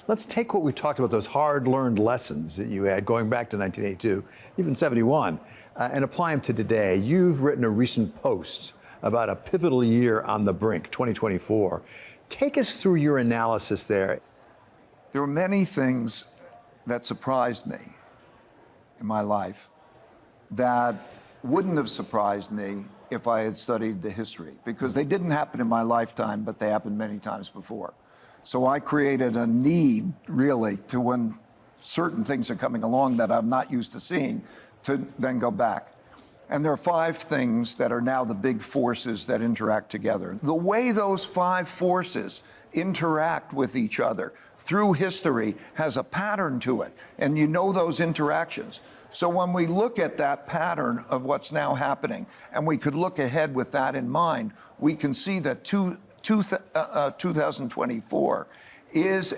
Let's take what we talked about, those hard-learned lessons that you had going back to 1982, even 71, and apply them to today. You've written a recent post about a pivotal year on the brink, 2024. Take us through your analysis there. There were many things that surprised me in my life that wouldn't have surprised me if I had studied the history, because they didn't happen in my lifetime, but they happened many times before. So I created a need, really, to when certain things are coming along that I'm not used to seeing, to then go back. And there are 5 things that are now the big forces that interact together. The way those 5 forces interact with each other through history has a pattern to it, and you know those interactions. So when we look at that pattern of what's now happening, and we could look ahead with that in mind, we can see that 2024 is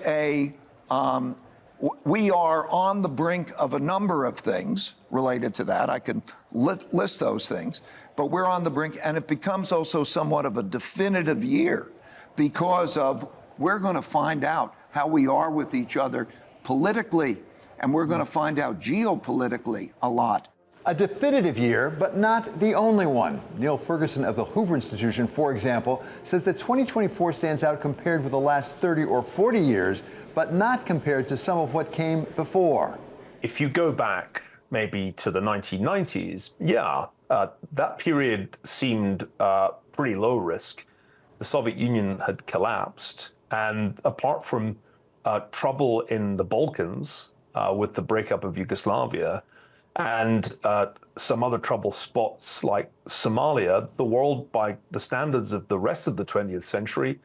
we are on the brink of a number of things related to that. I can list those things, but we're on the brink, and it becomes also somewhat of a definitive year because of we're going to find out how we are with each other politically, and we're going to find out geopolitically a lot. A definitive year, but not the only one. Neil Ferguson of the Hoover Institution, for example, says that 2024 stands out compared with the last 30 or 40 years, but not compared to some of what came before. If you go back maybe to the 1990s, that period seemed pretty low risk. The Soviet Union had collapsed, and apart from trouble in the Balkans with the breakup of Yugoslavia, and some other trouble spots like Somalia, the world, by the standards of the rest of the 20th century,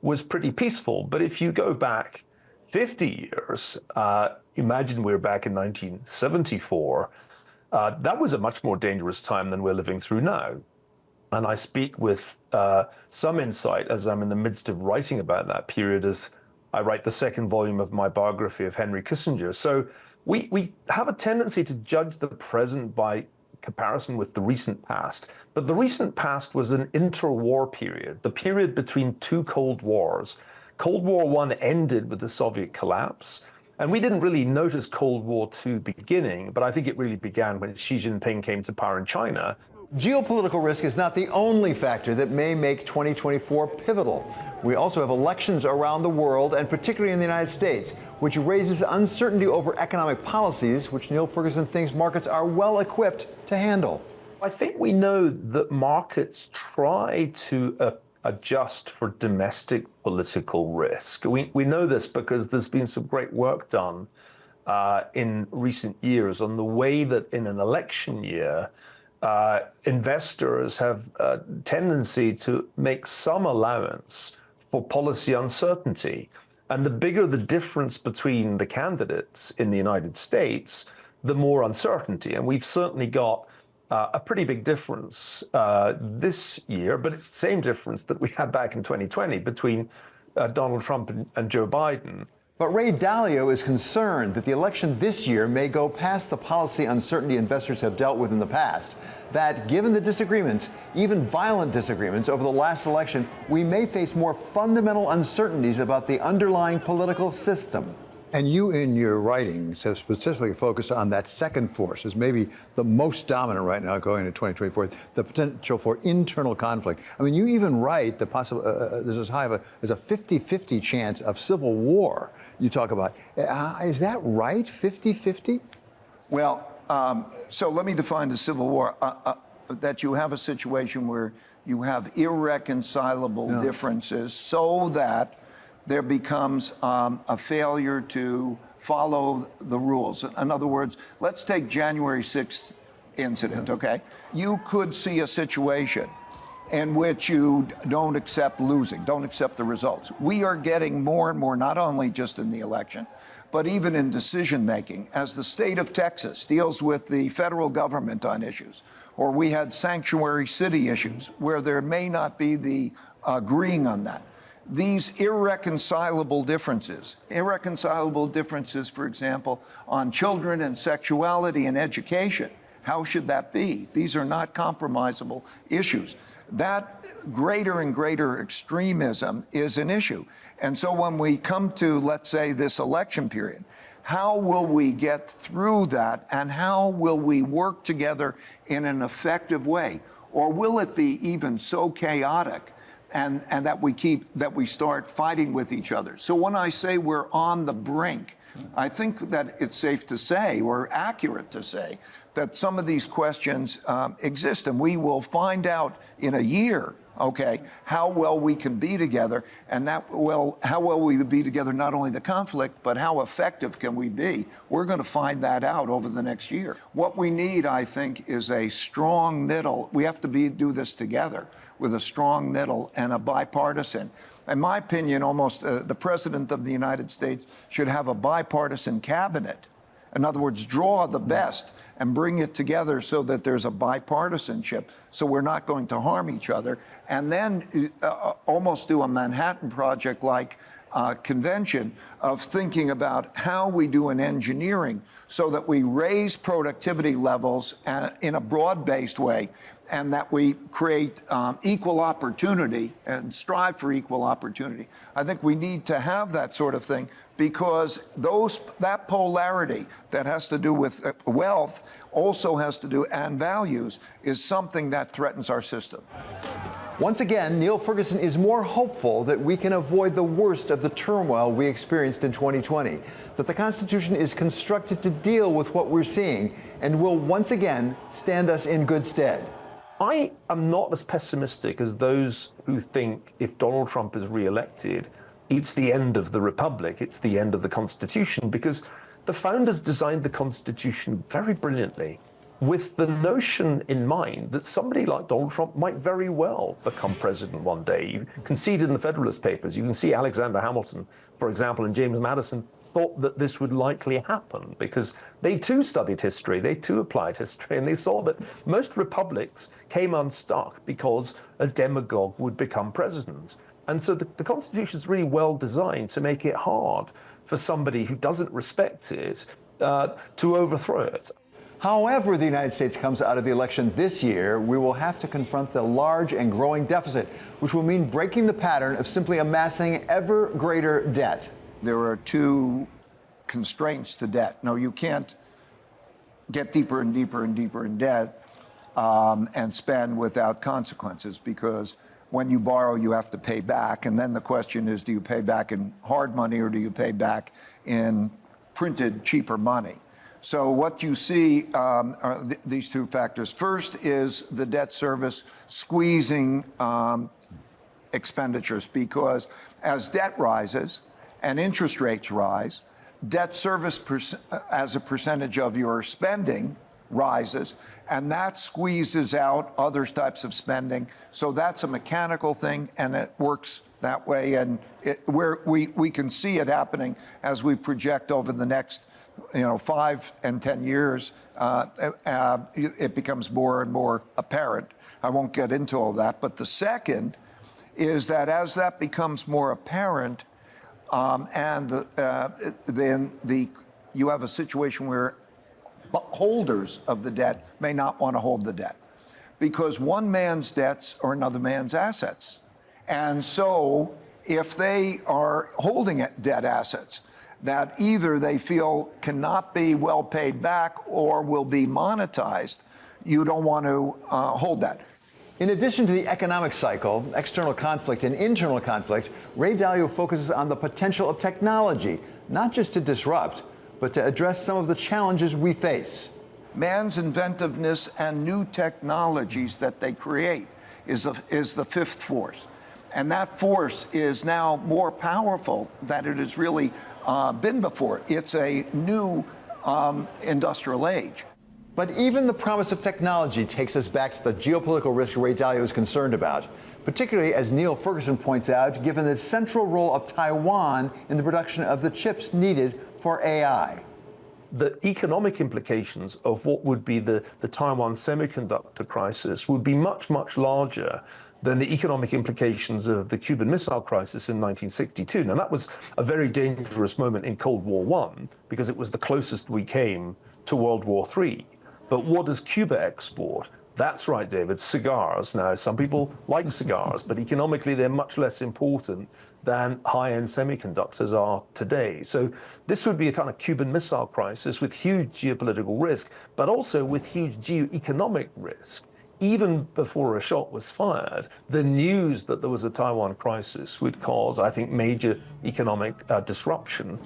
was pretty peaceful. But if you go back 50 years, imagine we're back in 1974, that was a much more dangerous time than we're living through now. And I speak with some insight as I'm in the midst of writing about that period as I write the 2nd volume of my biography of Henry Kissinger. So we have a tendency to judge the present by comparison with the recent past. But the recent past was an interwar period, the period between 2 Cold Wars. Cold War I ended with the Soviet collapse, and we didn't really notice Cold War II beginning, but I think it really began when Xi Jinping came to power in China. Geopolitical risk is not the only factor that may make 2024 pivotal. We also have elections around the world, and particularly in the United States, which raises uncertainty over economic policies, which Neil Ferguson thinks markets are well equipped to handle. I think we know that markets try to adjust for domestic political risk. We know this because there's been some great work done in recent years on the way that in an election year, investors have a tendency to make some allowance for policy uncertainty. And the bigger the difference between the candidates in the United States, the more uncertainty. And we've certainly got a pretty big difference this year, but it's the same difference that we had back in 2020 between Donald Trump and Joe Biden. But Ray Dalio is concerned that the election this year may go past the policy uncertainty investors have dealt with in the past. That, given the disagreements, even violent disagreements over the last election, we may face more fundamental uncertainties about the underlying political system. And you, in your writings, have specifically focused on that second force as maybe the most dominant right now going into 2024, the potential for internal conflict. I mean, you even write the possible, there's as high of as a 50-50 chance of civil war you talk about. Is that right, 50-50? Well, so let me define the civil war, that you have a situation where you have irreconcilable differences so that there becomes a failure to follow the rules. In other words, let's take January 6th incident, okay? You could see a situation in which you don't accept losing, don't accept the results. We are getting more and more, not only just in the election, but even in decision making, as the state of Texas deals with the federal government on issues, or we had sanctuary city issues where there may not be the agreeing on that. These irreconcilable differences, for example, on children and sexuality and education, how should that be? These are not compromisable issues. that greater and greater extremism is an issue. And so when we come to, let's say, this election period, how will we get through that, and how will we work together in an effective way? Or will it be even so chaotic and that we start fighting with each other? So when I say we're on the brink, I think that it's safe to say, or accurate to say, that some of these questions exist, and we will find out in a year, okay, how well we can be together, and how well we would be together, not only the conflict, but how effective can we be. We're going to find that out over the next year. What we need, I think, is a strong middle. We have to do this together with a strong middle and a bipartisan. In my opinion, almost the President of the United States should have a bipartisan cabinet. In other words, draw the best and bring it together so that there's a bipartisanship, so we're not going to harm each other. And then almost do a Manhattan Project-like convention of thinking about how we do an engineering so that we raise productivity levels in a broad-based way, and that we create equal opportunity and strive for equal opportunity. I think we need to have that sort of thing, because that polarity that has to do with wealth also has to do, and values, is something that threatens our system. Once again, Neil Ferguson is more hopeful that we can avoid the worst of the turmoil we experienced in 2020, that the Constitution is constructed to deal with what we're seeing and will once again stand us in good stead. I am not as pessimistic as those who think if Donald Trump is re-elected, it's the end of the Republic, it's the end of the Constitution, because the founders designed the Constitution very brilliantly with the notion in mind that somebody like Donald Trump might very well become president one day. You can see it in the Federalist Papers. You can see Alexander Hamilton, for example, and James Madison thought that this would likely happen because they too studied history, they too applied history, and they saw that most republics came unstuck because a demagogue would become president. And so the Constitution is really well designed to make it hard for somebody who doesn't respect it to overthrow it. However the United States comes out of the election this year, we will have to confront the large and growing deficit, which will mean breaking the pattern of simply amassing ever greater debt. There are two constraints to debt. No, you can't get deeper and deeper and deeper in debt and spend without consequences, because when you borrow, you have to pay back. And then the question is, do you pay back in hard money or do you pay back in printed, cheaper money? So what you see are these two factors. First is the debt service squeezing expenditures, because as debt rises and interest rates rise, debt service as a percentage of your spending rises, and that squeezes out other types of spending. So that's a mechanical thing, and it works that way. And we can see it happening as we project over the next 5 and 10 years. It becomes more and more apparent. I won't get into all that. But the second is that as that becomes more apparent, then you have a situation where holders of the debt may not want to hold the debt, because one man's debts are another man's assets. And so if they are holding debt assets that either they feel cannot be well paid back or will be monetized, you don't want to hold that. In addition to the economic cycle, external conflict, and internal conflict, Ray Dalio focuses on the potential of technology, not just to disrupt, but to address some of the challenges we face. Man's inventiveness and new technologies that they create is the fifth force. And that force is now more powerful than it has really been before. It's a new industrial age. But even the promise of technology takes us back to the geopolitical risk Ray Dalio is concerned about, particularly, as Neil Ferguson points out, given the central role of Taiwan in the production of the chips needed for AI. The economic implications of what would be the Taiwan semiconductor crisis would be much, much larger than the economic implications of the Cuban Missile Crisis in 1962. Now, that was a very dangerous moment in Cold War I, because it was the closest we came to World War III. But what does Cuba export? That's right, David. Cigars. Now, some people like cigars, but economically they're much less important than high-end semiconductors are today. So this would be a kind of Cuban Missile Crisis with huge geopolitical risk, but also with huge geoeconomic risk. Even before a shot was fired, the news that there was a Taiwan crisis would cause, I think, major economic disruption.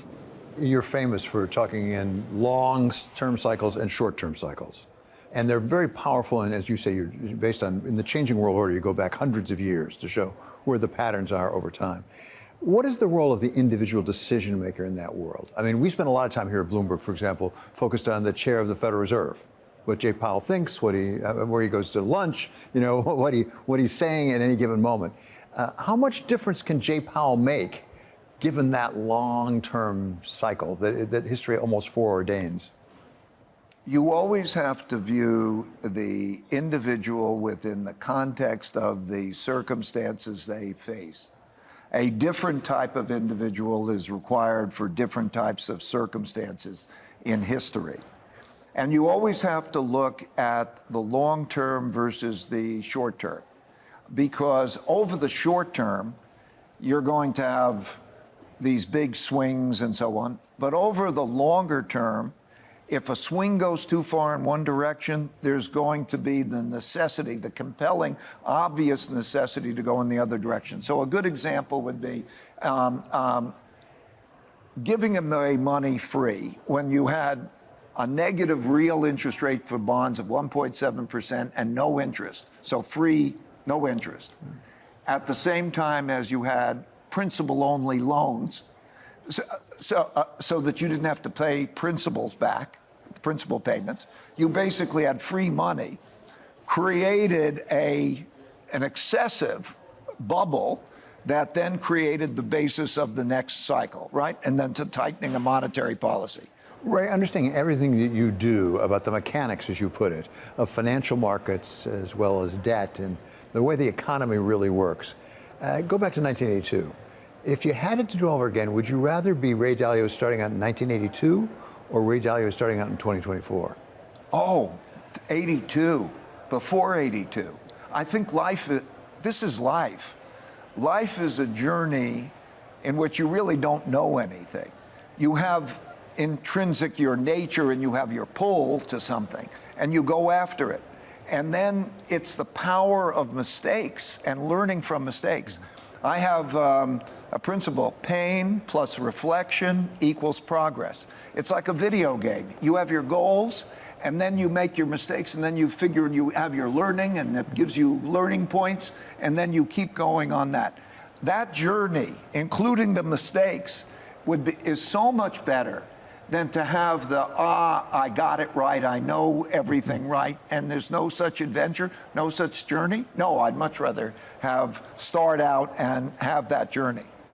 You're famous for talking in long-term cycles and short-term cycles. And they're very powerful, and as you say, you're based on, in the changing world order, you go back hundreds of years to show where the patterns are over time. What is the role of the individual decision maker in that world? I mean, we spend a lot of time here at Bloomberg, for example, focused on the chair of the Federal Reserve, what Jay Powell thinks, where he goes to lunch, what he's saying at any given moment. How much difference can Jay Powell make, given that long-term cycle that history almost foreordains? You always have to view the individual within the context of the circumstances they face. A different type of individual is required for different types of circumstances in history. And you always have to look at the long term versus the short term, because over the short term, you're going to have these big swings and so on. But over the longer term, if a swing goes too far in one direction, there's going to be the necessity, the compelling, obvious necessity to go in the other direction. So a good example would be giving away money free when you had a negative real interest rate for bonds of 1.7% and no interest. So free, no interest. At the same time as you had principal-only loans, so that you didn't have to pay principals back, principal payments. You basically had free money, created an excessive bubble that then created the basis of the next cycle, right? And then to tightening a monetary policy. Ray, understanding everything that you do about the mechanics, as you put it, of financial markets as well as debt and the way the economy really works, go back to 1982. If you had it to do all over again, would you rather be Ray Dalio starting out in 1982 or Ray Dalio starting out in 2024? Oh, 82, before 82. I think this is life. Life is a journey in which you really don't know anything. You have intrinsic your nature and you have your pull to something and you go after it. And then it's the power of mistakes and learning from mistakes. I have a principle, pain plus reflection equals progress. It's like a video game. You have your goals, and then you make your mistakes, and then you figure you have your learning, and it gives you learning points, and then you keep going on that. That journey, including the mistakes, is so much better than to have I got it right, I know everything right, and there's no such adventure, no such journey. No, I'd much rather start out and have that journey.